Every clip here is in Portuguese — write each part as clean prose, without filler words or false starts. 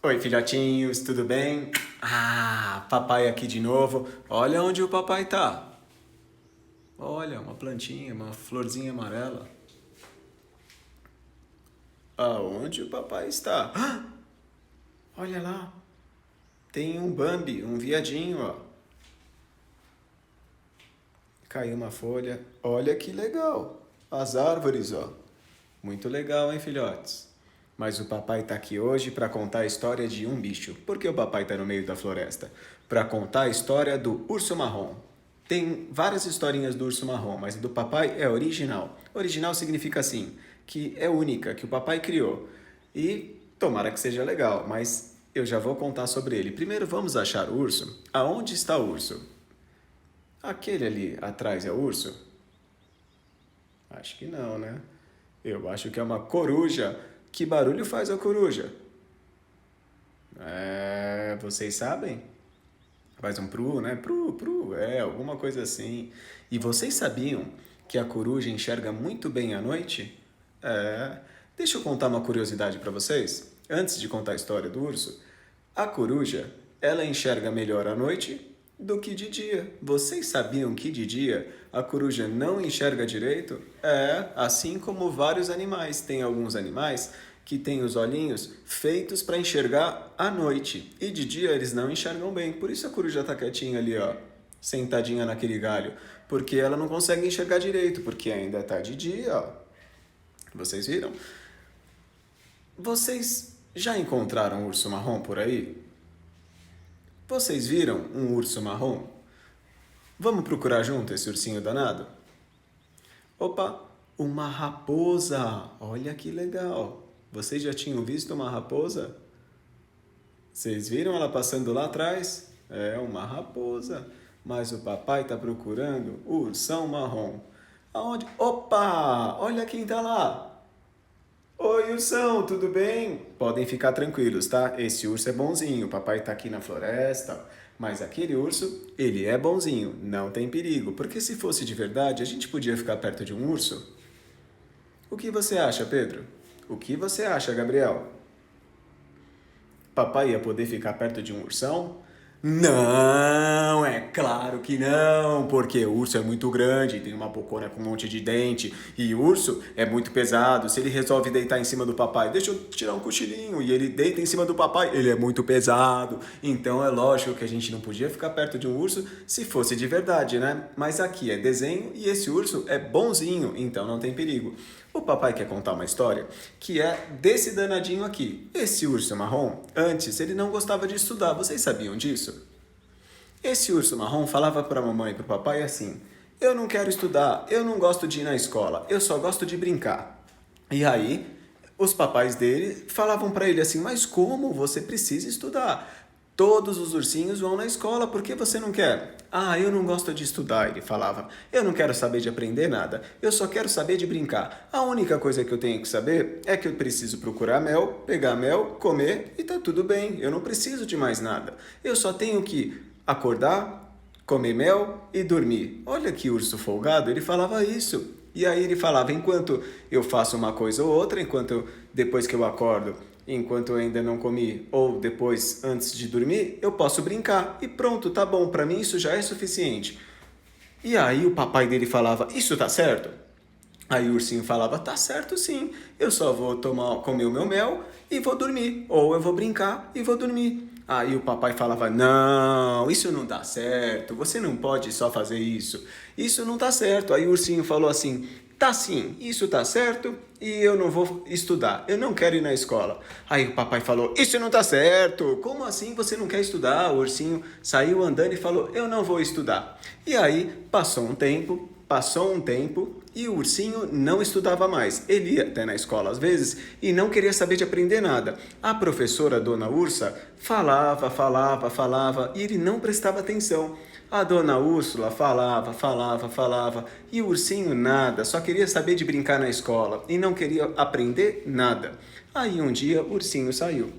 Oi, filhotinhos, tudo bem? Papai aqui de novo. Olha onde o papai tá. Olha, uma plantinha, uma florzinha amarela. Aonde o papai está? Olha lá, tem um Bambi, um viadinho, ó. Caiu uma folha. Olha que legal. As árvores, ó. Muito legal, hein, filhotes? Mas o papai tá aqui hoje para contar a história de um bicho. Por que o papai tá no meio da floresta? Para contar a história do urso marrom. Tem várias historinhas do urso marrom, mas a do papai é original. Original significa assim, que é única, que o papai criou. E tomara que seja legal, mas eu já vou contar sobre ele. Primeiro vamos achar o urso. Aonde está o urso? Aquele ali atrás é o urso? Acho que não, né? Eu acho que é uma coruja. Que barulho faz a coruja? Vocês sabem? Faz um pru, né? Pru, alguma coisa assim. E vocês sabiam que a coruja enxerga muito bem à noite? Deixa eu contar uma curiosidade para vocês. Antes de contar a história do urso, a coruja, ela enxerga melhor à noite do que de dia. Vocês sabiam que de dia a coruja não enxerga direito? Assim como vários animais. Tem alguns animais que têm os olhinhos feitos para enxergar à noite. E de dia eles não enxergam bem. Por isso a coruja está quietinha ali, ó, sentadinha naquele galho. Porque ela não consegue enxergar direito, porque ainda está de dia, ó. Vocês viram? Vocês já encontraram um urso marrom por aí? Vocês viram um urso marrom? Vamos procurar junto esse ursinho danado? Opa, uma raposa! Olha que legal! Vocês já tinham visto uma raposa? Vocês viram ela passando lá atrás? É uma raposa. Mas o papai está procurando o ursão marrom. Aonde? Opa! Olha quem está lá! Oi, ursão, tudo bem? Podem ficar tranquilos, tá? Esse urso é bonzinho. O papai tá aqui na floresta, mas aquele urso, ele é bonzinho, não tem perigo. Porque se fosse de verdade, a gente podia ficar perto de um urso? O que você acha, Pedro? O que você acha, Gabriel? Papai ia poder ficar perto de um ursão? Não, é claro que não, porque o urso é muito grande, tem uma bocona com um monte de dente, e o urso é muito pesado. Se ele resolve deitar em cima do papai, deixa eu tirar um cochilinho, e ele deita em cima do papai, ele é muito pesado. Então é lógico que a gente não podia ficar perto de um urso se fosse de verdade, né? Mas aqui é desenho e esse urso é bonzinho, então não tem perigo. O papai quer contar uma história que é desse danadinho aqui. Esse urso marrom, antes ele não gostava de estudar, vocês sabiam disso? Esse urso marrom falava para a mamãe e para o papai assim: eu não quero estudar, eu não gosto de ir na escola, eu só gosto de brincar. E aí, os papais dele falavam para ele assim: mas como você precisa estudar? Todos os ursinhos vão na escola, por que você não quer? Eu não gosto de estudar, ele falava. Eu não quero saber de aprender nada, eu só quero saber de brincar. A única coisa que eu tenho que saber é que eu preciso procurar mel, pegar mel, comer e tá tudo bem. Eu não preciso de mais nada. Eu só tenho que acordar, comer mel e dormir. Olha que urso folgado, ele falava isso. E aí ele falava: enquanto eu faço uma coisa ou outra, depois que eu acordo, enquanto eu ainda não comi, ou depois, antes de dormir, eu posso brincar. E pronto, tá bom, para mim isso já é suficiente. E aí o papai dele falava: isso tá certo? Aí o ursinho falava: tá certo sim, eu só vou comer o meu mel e vou dormir. Ou eu vou brincar e vou dormir. Aí o papai falava: não, isso não dá certo, você não pode só fazer isso. Isso não tá certo. Aí o ursinho falou assim: tá sim, isso tá certo e eu não vou estudar, eu não quero ir na escola. Aí o papai falou: isso não tá certo, como assim você não quer estudar? O ursinho saiu andando e falou: eu não vou estudar. E aí passou um tempo e o ursinho não estudava mais. Ele ia até na escola às vezes e não queria saber de aprender nada. A professora, Dona Ursa, falava e ele não prestava atenção. A Dona Úrsula falava e o ursinho nada, só queria saber de brincar na escola e não queria aprender nada. Aí um dia o ursinho saiu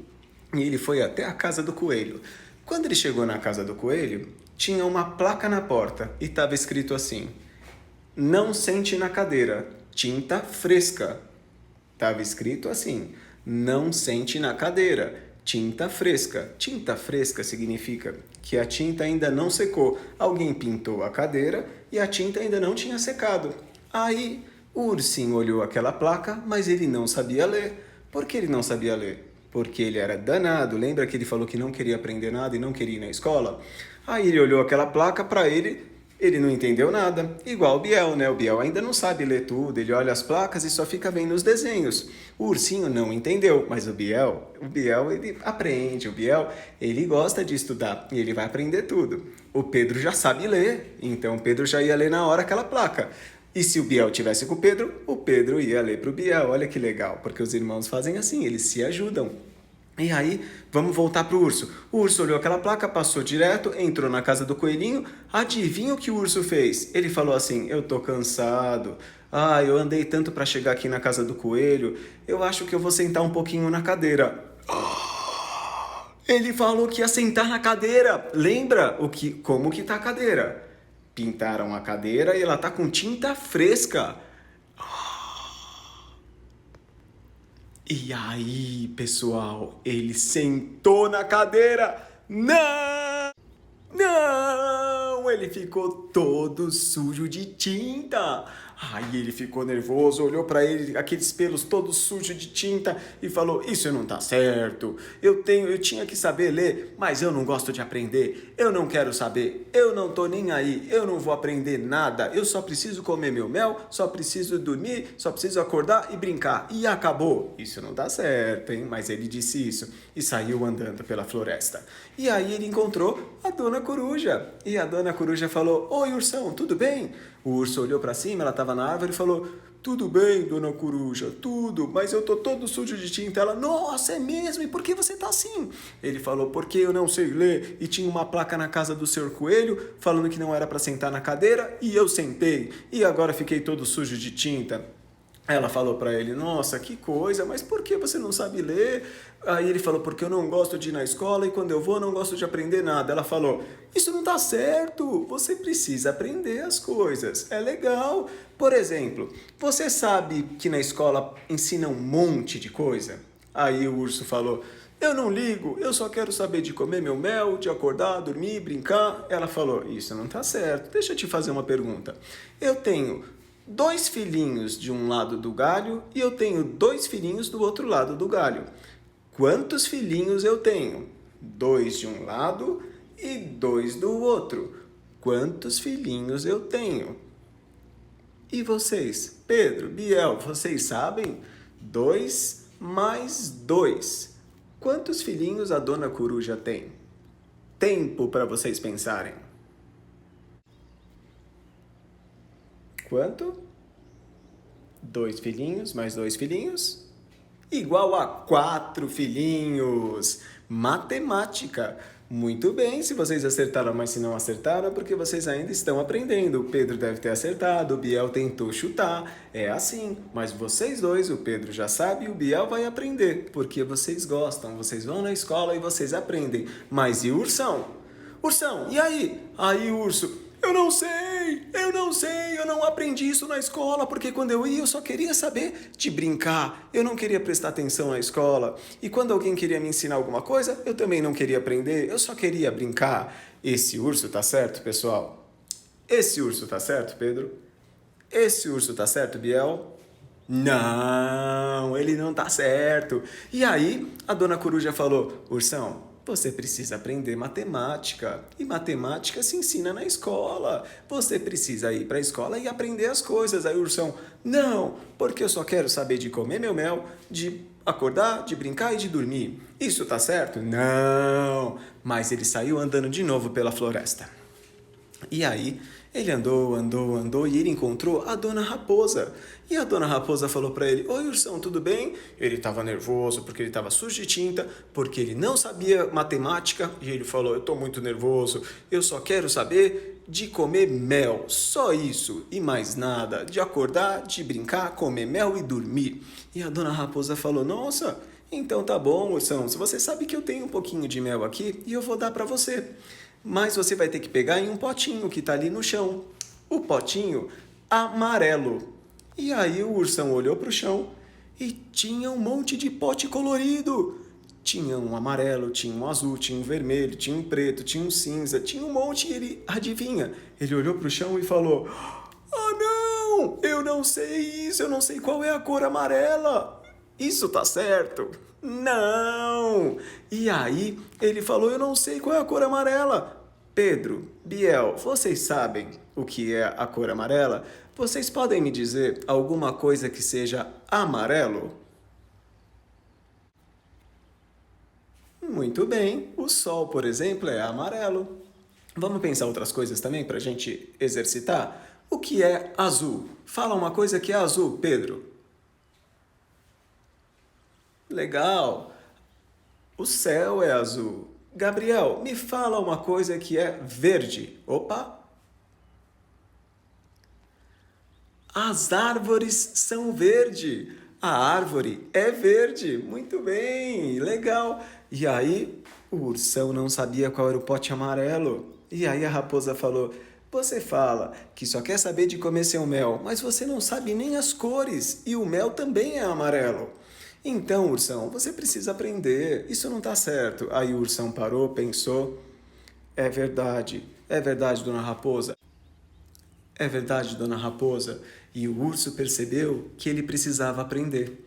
e ele foi até a casa do coelho. Quando ele chegou na casa do coelho, tinha uma placa na porta e estava escrito assim: não sente na cadeira, tinta fresca. Estava escrito assim: não sente na cadeira, tinta fresca. Tinta fresca significa que a tinta ainda não secou. Alguém pintou a cadeira e a tinta ainda não tinha secado. Aí o ursinho olhou aquela placa, mas ele não sabia ler. Por que ele não sabia ler? Porque ele era danado. Lembra que ele falou que não queria aprender nada e não queria ir na escola? Aí ele olhou aquela placa para ele não entendeu nada. Igual o Biel, né? O Biel ainda não sabe ler tudo, ele olha as placas e só fica vendo os desenhos. O ursinho não entendeu, mas o Biel, ele aprende. O Biel, ele gosta de estudar e ele vai aprender tudo. O Pedro já sabe ler, então o Pedro já ia ler na hora aquela placa. E se o Biel tivesse com o Pedro ia ler para o Biel. Olha que legal, porque os irmãos fazem assim, eles se ajudam. E aí, vamos voltar pro urso. O urso olhou aquela placa, passou direto, entrou na casa do coelhinho. Adivinha o que o urso fez? Ele falou assim: eu tô cansado. Ah, eu andei tanto para chegar aqui na casa do coelho. Eu acho que eu vou sentar um pouquinho na cadeira. Ele falou que ia sentar na cadeira. Lembra como que tá a cadeira? Pintaram a cadeira e ela tá com tinta fresca. E aí, pessoal, ele sentou na cadeira. Não! Não! Ele ficou todo sujo de tinta. Aí ele ficou nervoso, olhou para ele, aqueles pelos todos sujos de tinta e falou: isso não tá certo. Eu tinha que saber ler, mas eu não gosto de aprender. Eu não quero saber. Eu não tô nem aí. Eu não vou aprender nada. Eu só preciso comer meu mel, só preciso dormir, só preciso acordar e brincar. E acabou. Isso não tá certo, hein? Mas ele disse isso e saiu andando pela floresta. E aí ele encontrou a Dona Coruja. E a Dona Coruja falou: oi, ursão, tudo bem? O urso olhou para cima, ela estava na árvore e falou: tudo bem, Dona Coruja, tudo, mas eu tô todo sujo de tinta. Ela: nossa, é mesmo? E por que você tá assim? Ele falou: porque eu não sei ler e tinha uma placa na casa do Sr. Coelho falando que não era para sentar na cadeira e eu sentei e agora fiquei todo sujo de tinta. Ela falou para ele: nossa, que coisa, mas por que você não sabe ler? Aí ele falou: porque eu não gosto de ir na escola e quando eu vou não gosto de aprender nada. Ela falou: isso não tá certo, você precisa aprender as coisas, é legal. Por exemplo, você sabe que na escola ensina um monte de coisa? Aí o urso falou: eu não ligo, eu só quero saber de comer meu mel, de acordar, dormir, brincar. Ela falou: isso não tá certo, deixa eu te fazer uma pergunta. Eu tenho 2 filhinhos de um lado do galho e eu tenho 2 filhinhos do outro lado do galho. Quantos filhinhos eu tenho? 2 de um lado e 2 do outro. Quantos filhinhos eu tenho? E vocês? Pedro, Biel, vocês sabem? 2 mais 2. Quantos filhinhos a Dona Coruja tem? Tempo para vocês pensarem. Quanto? 2 filhinhos mais 2 filhinhos? Igual a 4 filhinhos. Matemática. Muito bem, se vocês acertaram, mas se não acertaram, é porque vocês ainda estão aprendendo. O Pedro deve ter acertado, o Biel tentou chutar. É assim, mas vocês dois, o Pedro já sabe e o Biel vai aprender, porque vocês gostam, vocês vão na escola e vocês aprendem. Mas e o ursão? Ursão, e aí? Aí o urso: eu não sei, eu não aprendi isso na escola, porque quando eu ia eu só queria saber de brincar, eu não queria prestar atenção na escola, e quando alguém queria me ensinar alguma coisa, eu também não queria aprender, eu só queria brincar. Esse urso tá certo, pessoal? Esse urso tá certo, Pedro? Esse urso tá certo, Biel? Não, ele não tá certo. E aí, a Dona Coruja falou: ursão, você precisa aprender matemática. E matemática se ensina na escola. Você precisa ir para a escola e aprender as coisas. Aí o ursão: não, porque eu só quero saber de comer meu mel, de acordar, de brincar e de dormir. Isso tá certo? Não. Mas ele saiu andando de novo pela floresta. E aí, ele andou e ele encontrou a Dona Raposa. E a Dona Raposa falou para ele: oi, ursão, tudo bem? Ele estava nervoso porque ele estava sujo de tinta, porque ele não sabia matemática. E ele falou: eu estou muito nervoso, eu só quero saber de comer mel, só isso, e mais nada, de acordar, de brincar, comer mel e dormir. E a Dona Raposa falou: nossa, então tá bom, ursão, você sabe que eu tenho um pouquinho de mel aqui e eu vou dar para você. Mas você vai ter que pegar em um potinho que está ali no chão. O potinho amarelo. E aí o ursão olhou para o chão e tinha um monte de pote colorido. Tinha um amarelo, tinha um azul, tinha um vermelho, tinha um preto, tinha um cinza, tinha um monte e ele, adivinha? Ele olhou para o chão e falou: "Ah, não! Eu não sei isso, eu não sei qual é a cor amarela. Isso tá certo?" Não! E aí ele falou: "Eu não sei qual é a cor amarela." Pedro, Biel, vocês sabem o que é a cor amarela? Vocês podem me dizer alguma coisa que seja amarelo? Muito bem, o sol, por exemplo, é amarelo. Vamos pensar outras coisas também para a gente exercitar? O que é azul? Fala uma coisa que é azul, Pedro. Legal. O céu é azul. Gabriel, me fala uma coisa que é verde. Opa! As árvores são verde. A árvore é verde. Muito bem, legal. E aí, o ursão não sabia qual era o pote amarelo. E aí a raposa falou: "Você fala que só quer saber de comer seu mel, mas você não sabe nem as cores. E o mel também é amarelo." Então, ursão, você precisa aprender. Isso não está certo. Aí o ursão parou, pensou. É verdade, dona Raposa. É verdade, dona Raposa. E o urso percebeu que ele precisava aprender.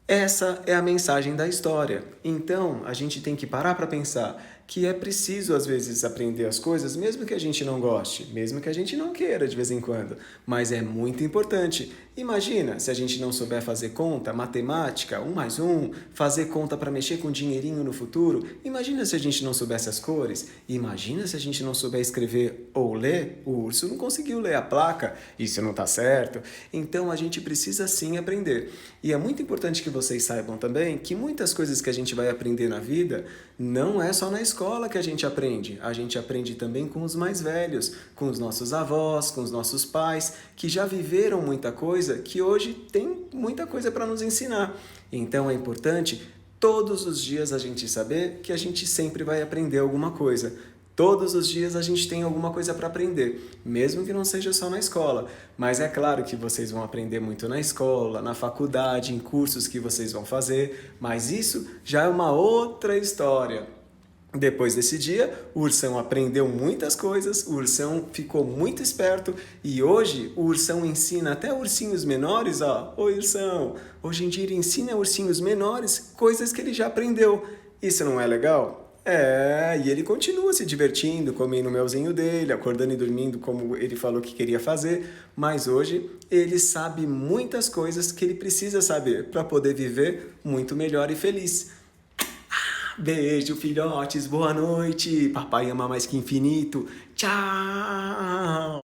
Essa é a mensagem da história. Então, a gente tem que parar para pensar que é preciso, às vezes, aprender as coisas, mesmo que a gente não goste, mesmo que a gente não queira de vez em quando. Mas é muito importante. Imagina se a gente não souber fazer conta, matemática, um mais um, fazer conta para mexer com dinheirinho no futuro. Imagina se a gente não soubesse as cores. Imagina se a gente não souber escrever ou ler. O urso não conseguiu ler a placa. Isso não está certo. Então, a gente precisa sim aprender. E é muito importante que vocês saibam também que muitas coisas que a gente vai aprender na vida não é só na escola que a gente aprende também com os mais velhos, com os nossos avós, com os nossos pais, que já viveram muita coisa, que hoje tem muita coisa para nos ensinar. Então é importante todos os dias a gente saber que a gente sempre vai aprender alguma coisa. Todos os dias a gente tem alguma coisa para aprender, mesmo que não seja só na escola. Mas é claro que vocês vão aprender muito na escola, na faculdade, em cursos que vocês vão fazer, mas isso já é uma outra história. Depois desse dia, o ursão aprendeu muitas coisas, o ursão ficou muito esperto e hoje o ursão ensina até ursinhos menores, ó. Oi, ursão! Hoje em dia ele ensina ursinhos menores coisas que ele já aprendeu. Isso não é legal? É, e ele continua se divertindo, comendo o melzinho dele, acordando e dormindo como ele falou que queria fazer, mas hoje ele sabe muitas coisas que ele precisa saber para poder viver muito melhor e feliz. Beijo, filhotes, boa noite. Papai ama mais que infinito. Tchau!